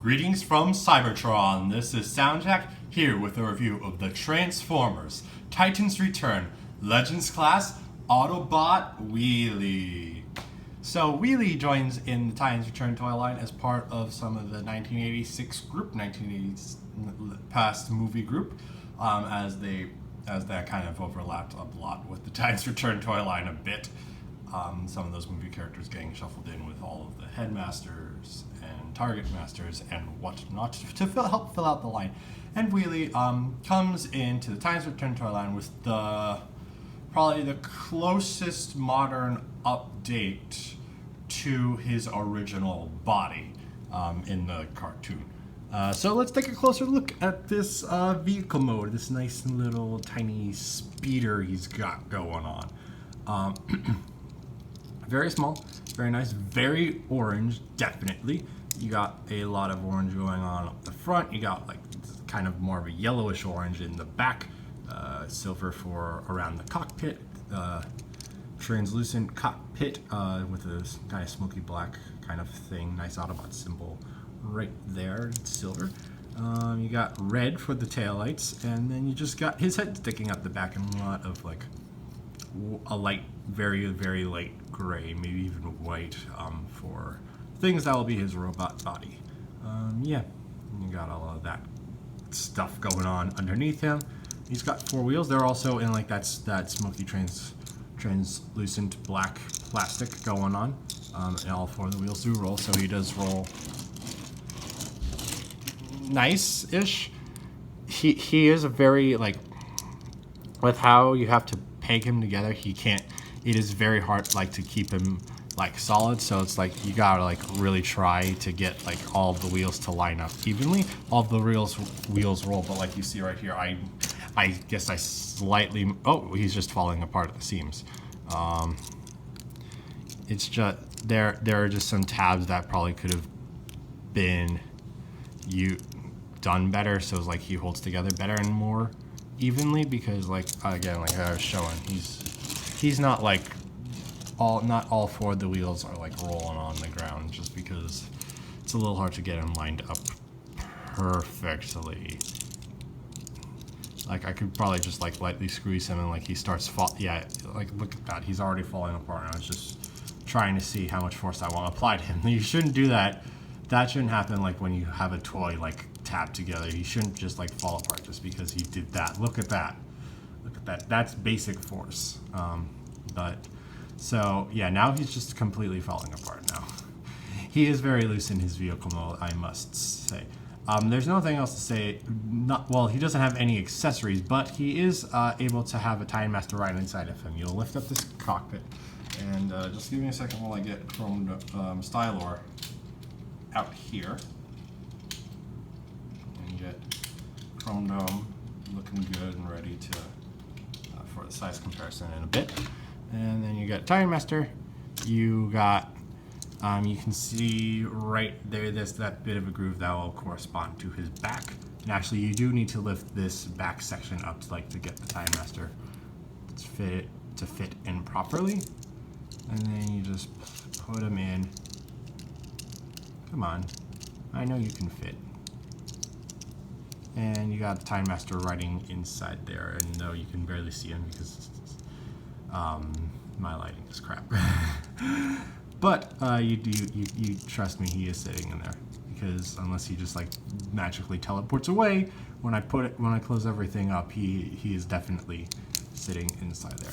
Greetings from Cybertron. This is SoundJack here with a review of the Transformers Titans Return Legends Class Autobot Wheelie. So Wheelie joins in the Titans Return toy line as part of some of the 1986 group, 1980s past movie group, as that kind of overlapped a lot with the Titans Return toy line a bit. Some of those movie characters getting shuffled in with all of the headmasters and target masters and whatnot to help fill out the line. And Wheelie comes into the Titans Return toy line with probably the closest modern update to his original body in the cartoon. So let's take a closer look at this vehicle mode, this nice little tiny speeder he's got going on. Very small, very nice, very orange, definitely. You got a lot of orange going on up the front. You got like kind of more of a yellowish orange in the back, silver for around the cockpit, translucent cockpit with a kind of smoky black kind of thing. Nice Autobot symbol right there, silver. You got red for the taillights, and then you just got his head sticking out the back and a lot of like a light, very, very light gray, maybe even white, for things that will be his robot body. Yeah, you got all of that stuff going on underneath him. He's got four wheels. They're also in like that smoky translucent black plastic going on. And all four of the wheels do roll, so he does roll nice-ish. He is a very, like, with how you have to peg him together, it is very hard like to keep him like solid, so it's like you gotta like really try to get like all of the wheels to line up evenly. All of the wheels roll, but like you see right here, I guess I slightly, oh, he's just falling apart at the seams. It's just there are just some tabs that probably could have been done better, so it's like he holds together better and more evenly, because like again, like I was showing, he's not like not all four of the wheels are like rolling on the ground, just because it's a little hard to get him lined up perfectly. Like I could probably just like lightly squeeze him and like he starts yeah, like look at that, he's already falling apart. I was just trying to see how much force I want to apply to him. You shouldn't do that. That shouldn't happen like when you have a toy like tabbed together. He shouldn't just like fall apart just because he did that. Look at that. Look at that. That's basic force. But so yeah, now he's just completely falling apart now. He is very loose in his vehicle mode, I must say. There's nothing else to say. Well, he doesn't have any accessories, but he is able to have a Time Master right inside of him. You'll lift up this cockpit, and just give me a second while I get chromed Stylor out here and get Chrome Dome looking good and ready to for the size comparison in a bit. And then you got Time Master. You got you can see right there, there's that bit of a groove that will correspond to his back. And actually, you do need to lift this back section up to get the Time Master to fit in properly. And then you just put him in. Come on, I know you can fit. And you got the Time Master riding inside there, and though you can barely see him because my lighting is crap. But you trust me, he is sitting in there, because unless he just like magically teleports away when I close everything up, he is definitely sitting inside there.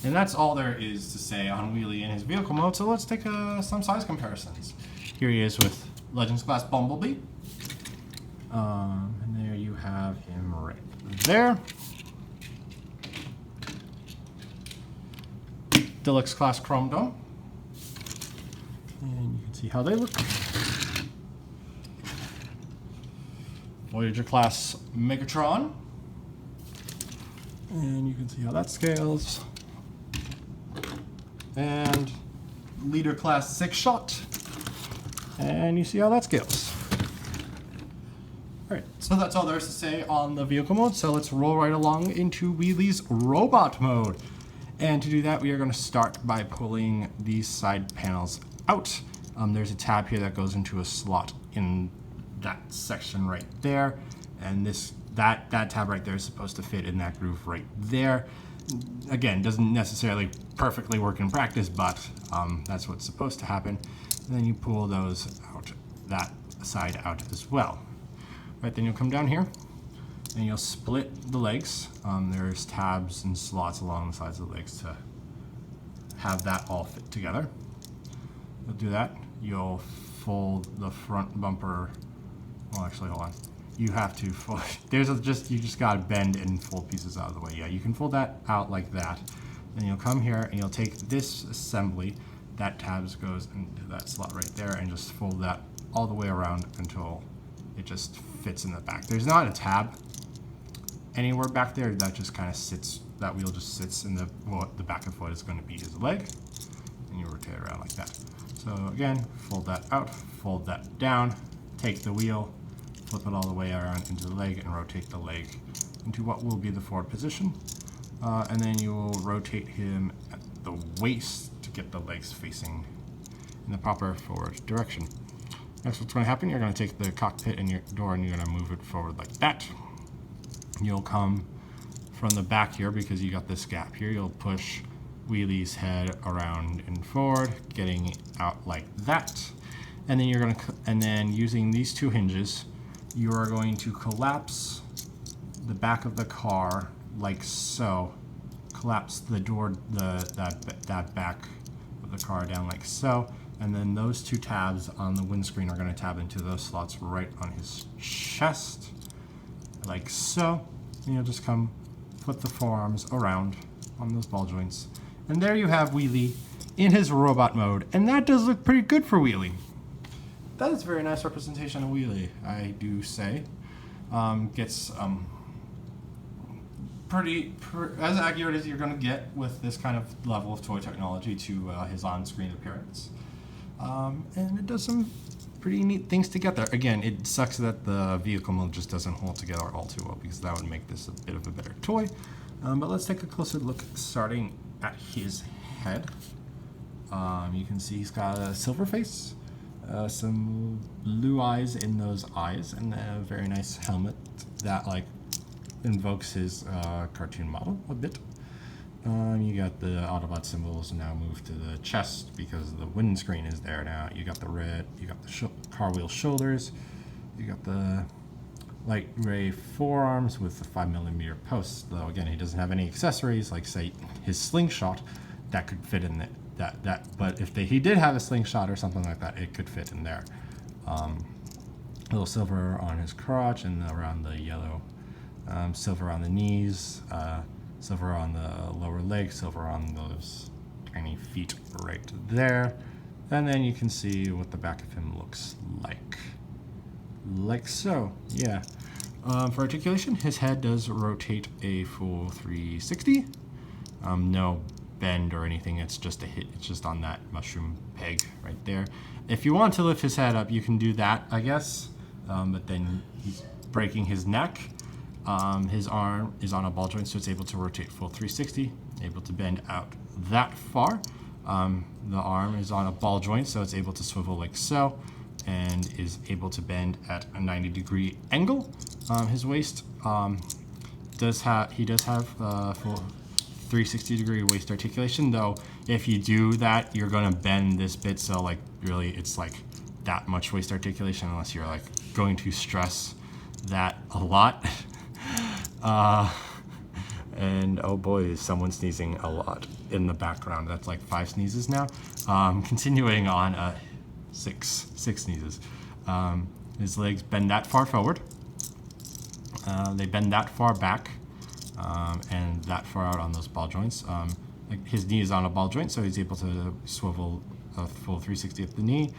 And that's all there is to say on Wheelie in his vehicle mode. So let's take some size comparisons. Here he is with Legends Class Bumblebee. And there you have him right there. Deluxe Class Chrome Dome. And you can see how they look. Voyager Class Megatron. And you can see how that scales. And Leader Class Six Shot. And you see how that scales. Alright, so that's all there is to say on the vehicle mode, so let's roll right along into Wheelie's robot mode. And to do that, we are going to start by pulling these side panels out. There's a tab here that goes into a slot in that section right there, and that tab right there is supposed to fit in that groove right there. Again, doesn't necessarily perfectly work in practice, but that's what's supposed to happen. And then you pull those out, that side out as well. Right, then you'll come down here and you'll split the legs. There's tabs and slots along the sides of the legs to have that all fit together. You'll do that. You'll fold the front bumper. Well, actually, hold on. You have to fold. You just gotta bend and fold pieces out of the way. Yeah, you can fold that out like that. Then you'll come here and you'll take this assembly. That tabs goes into that slot right there, and just fold that all the way around until it just fits in the back. There's not a tab anywhere back there. That just kind of sits. That wheel just sits in the back of what is going to be his leg, and you rotate it around like that. So again, fold that out, fold that down, take the wheel, flip it all the way around into the leg, and rotate the leg into what will be the forward position. And then you will rotate him at the waist to get the legs facing in the proper forward direction. Next, what's going to happen, you're going to take the cockpit and your door and you're going to move it forward like that. You'll come from the back here because you got this gap here. You'll push Wheelie's head around and forward, getting out like that. And then you're going to, and then using these two hinges, you are going to collapse the back of the car like so. Collapse the door, that back of the car down like so. And then those two tabs on the windscreen are going to tab into those slots right on his chest, like so. And you'll just come flip the forearms around on those ball joints. And there you have Wheelie in his robot mode. And that does look pretty good for Wheelie. That is a very nice representation of Wheelie, I do say. Gets pretty as accurate as you're going to get with this kind of level of toy technology to his on-screen appearance. And it does some pretty neat things to get there. Again, it sucks that the vehicle mode just doesn't hold together all too well, because that would make this a bit of a better toy. But let's take a closer look starting at his head. You can see he's got a silver face, some blue eyes in those eyes, and a very nice helmet that invokes his cartoon model a bit. You got the Autobot symbols now moved to the chest because the windscreen is there now. You got the red, you got the car wheel shoulders, you got the light gray forearms with the 5mm posts. Though again, he doesn't have any accessories like say his slingshot that could fit in that. But if he did have a slingshot or something like that, it could fit in there. A little silver on his crotch and around the yellow. Silver on the knees, silver on the lower leg, silver on those tiny feet right there. And then you can see what the back of him looks like. Like so, yeah. For articulation, his head does rotate a full 360. No bend or anything, it's just a hit. It's just on that mushroom peg right there. If you want to lift his head up, you can do that, I guess. But then he's breaking his neck. His arm is on a ball joint, so it's able to rotate full 360, able to bend out that far. The arm is on a ball joint, so it's able to swivel like so, and is able to bend at a 90-degree angle. His waist does have full 360-degree waist articulation, though if you do that, you're gonna bend this bit, so really it's that much waist articulation unless you're going to stress that a lot. And oh boy, is someone sneezing a lot in the background. That's 5 sneezes now. Continuing on, 6 sneezes. His legs bend that far forward. They bend that far back, and that far out on those ball joints. His knee is on a ball joint, so he's able to swivel a full 360 at the knee.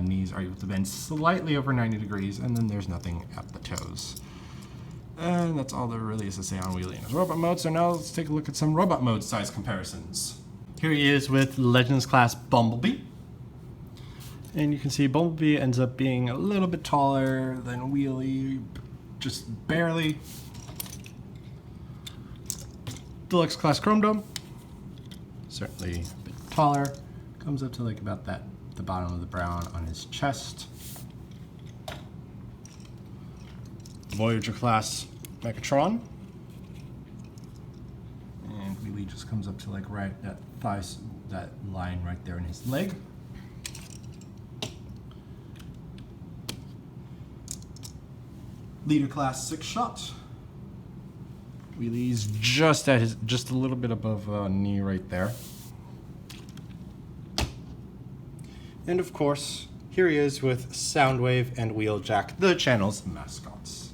Knees are able to bend slightly over 90 degrees, and then there's nothing at the toes. And that's all there really is to say on Wheelie in his robot mode. So now let's take a look at some robot mode size comparisons. Here he is with Legends Class Bumblebee. And you can see Bumblebee ends up being a little bit taller than Wheelie, just barely. Deluxe Class Chrome Dome, certainly a bit taller. Comes up to about the bottom of the brown on his chest. Voyager class Megatron. And Wheelie just comes up to like right that thighs, that line right there in his leg. Leader class 6 shot. Wheelie's just a little bit above knee right there. And of course, here he is with Soundwave and Wheeljack, the channel's mascots.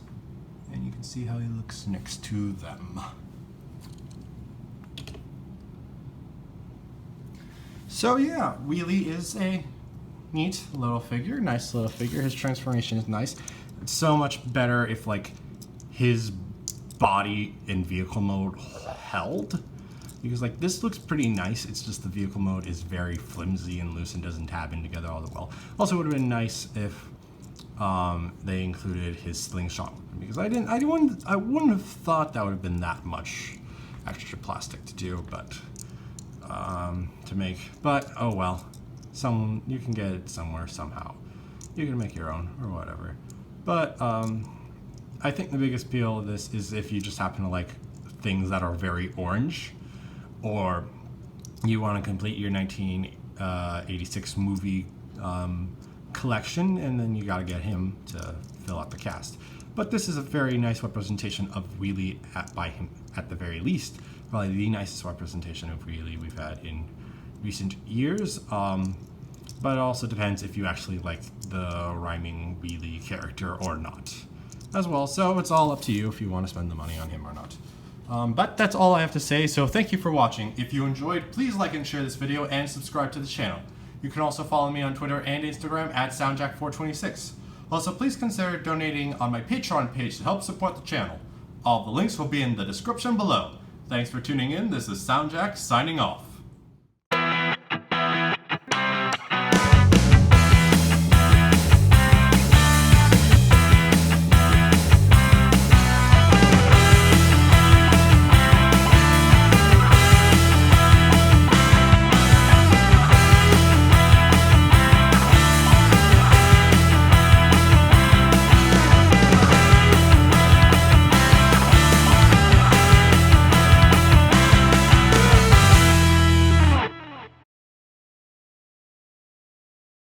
And you can see how he looks next to them. So yeah, Wheelie is a neat little figure, nice little figure. His transformation is nice. It's so much better if like his body in vehicle mode held, because like this looks pretty nice. It's just the vehicle mode is very flimsy and loose and doesn't tab in together all that well. Also, it would have been nice if they included his slingshot, because I wouldn't have thought that would have been that much extra plastic to do, but to make. But oh well, you can get it somewhere somehow. You can make your own or whatever. But I think the biggest appeal of this is if you just happen to like things that are very orange, or you want to complete your 1986 movie collection, and then you got to get him to fill out the cast. But this is a very nice representation of Wheelie by him at the very least. Probably the nicest representation of Wheelie we've had in recent years. But it also depends if you actually like the rhyming Wheelie character or not as well. So it's all up to you if you want to spend the money on him or not. But that's all I have to say, so thank you for watching. If you enjoyed, please like and share this video and subscribe to the channel. You can also follow me on Twitter and Instagram at SoundJack426. Also, please consider donating on my Patreon page to help support the channel. All the links will be in the description below. Thanks for tuning in. This is SoundJack signing off.